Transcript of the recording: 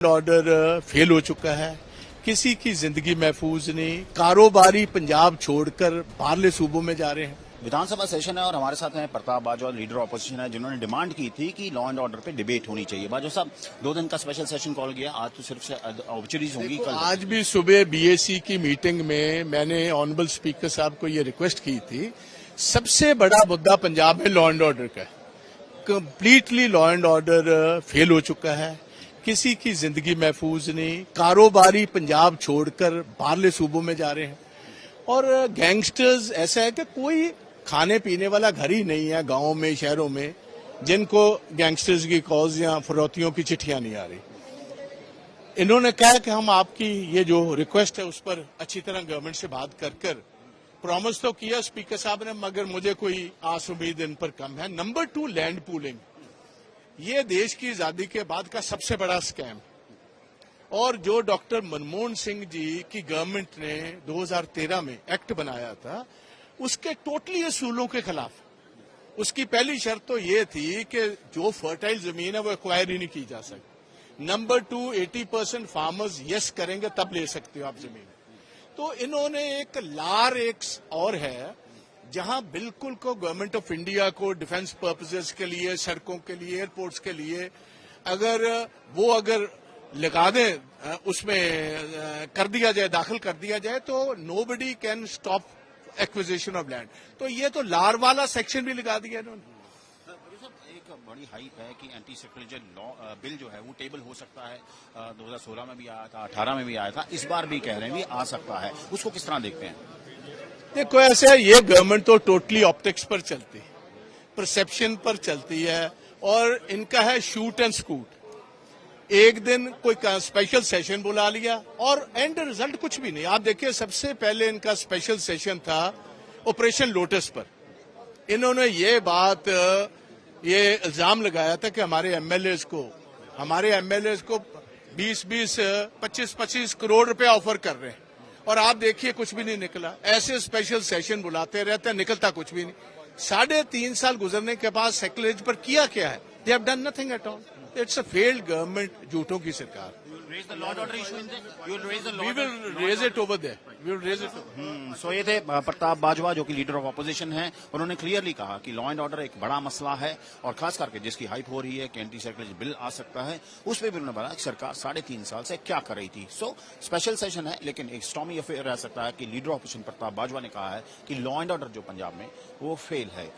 Order fail हो चुका है, किसी की जिंदगी महफूज नहीं, कारोबारी पंजाब छोड़कर बाहरले सूबों में जा रहे हैं। विधानसभा सेशन है और हमारे साथ हैं प्रताप बाजवा, लीडर ऑपोजिशन है, जिन्होंने डिमांड की थी कि लॉ एंड ऑर्डर पे डिबेट होनी चाहिए। बाजवा साहब, 2 दिन का स्पेशल सेशन कॉल किया, आज तो सिर्फ ऑब्चुरीज होंगी। कल आज भी सुबह बीएसी की मीटिंग में मैंने ऑनरेबल स्पीकर साहब को ये रिक्वेस्ट की थी, सबसे बड़ा मुद्दा पंजाब में लॉ एंड ऑर्डर का है। Completely law and order fail हो चुका है, किसी की जिंदगी महफूज नहीं, कारोबारी पंजाब छोड़कर बाहरले सूबों में जा रहे हैं। और गैंगस्टर्स ऐसा है कि कोई खाने पीने वाला घर ही नहीं है गांवों में, शहरों में, जिनको गैंगस्टर्स की कॉज या फरौतियों की चिट्ठियां नहीं आ रही। इन्होंने कहा कि हम आपकी ये जो रिक्वेस्ट है उस पर अच्छी तरह गवर्नमेंट से बात कर प्रॉमिस तो किया स्पीकर साहब ने, मगर मुझे कोई आस उम्मीद इन पर कम है। नंबर 2, लैंड पूलिंग, ये देश की आजादी के बाद का सबसे बड़ा स्कैम, और जो डॉक्टर मनमोहन सिंह जी की गवर्नमेंट ने 2013 में एक्ट बनाया था, उसके टोटली असूलों के खिलाफ। उसकी पहली शर्त तो ये थी कि जो फर्टाइल जमीन है वो एक्वायर ही नहीं की जा सकती। नंबर 2, 80% फार्मर्स यस करेंगे तब ले सकते हो आप जमीन। तो इन्होंने एक लार एक और है जहां बिल्कुल को गवर्नमेंट ऑफ इंडिया को डिफेंस पर्पसेस के लिए, सड़कों के लिए, एयरपोर्ट्स के लिए अगर लगा दें, उसमें कर दिया जाए, दाखिल कर दिया जाए, तो nobody can stop acquisition of land. तो ये तो लार वाला सेक्शन भी लगा दिया इन्होंने। एक बड़ी हाइप है कि एंटी सेक्रेटरी लॉ बिल जो है वो टेबल हो सकता है। 2016 में भी आया था, 18 में भी आया था, इस बार भी कह रहे हैं भी आ सकता है। उसको किस तरह देखते हैं? देखो, ऐसे है, ये गवर्नमेंट तो टोटली ऑप्टिक्स पर चलती है, परसेप्शन पर चलती है, और इनका है शूट एंड स्कूट। एक दिन कोई स्पेशल सेशन बुला लिया और एंड रिजल्ट कुछ भी नहीं। आप देखिए, सबसे पहले इनका स्पेशल सेशन था ऑपरेशन लोटस पर। इन्होंने ये इल्जाम लगाया था कि हमारे एमएलएज को 20-20, 25-25 करोड़ रुपए ऑफर कर रहे हैं, और आप देखिए कुछ भी नहीं निकला। ऐसे स्पेशल सेशन बुलाते रहते हैं, निकलता कुछ भी नहीं। 3.5 साल गुजरने के बाद सेक्रेटरीज पर किया क्या है? They have done nothing at all. It's a failed government, झूठों की सरकार। सो ये थे प्रताप बाजवा, जो कि लीडर ऑफ अपोजिशन हैं। उन्होंने क्लियरली कहा कि लॉ एंड ऑर्डर एक बड़ा मसला है, और खास करके जिसकी हाइप हो रही है कि एंटी सेक्रेटरी बिल आ सकता है, उस पर भी उन्होंने बताया कि सरकार 3.5 साल से क्या कर रही थी। सो स्पेशल सेशन है, लेकिन एक स्टॉर्मी अफेयर रह सकता है कि leader of opposition Pratap Bajwa ने कहा है कि लॉ एंड ऑर्डर जो पंजाब में वो फेल है।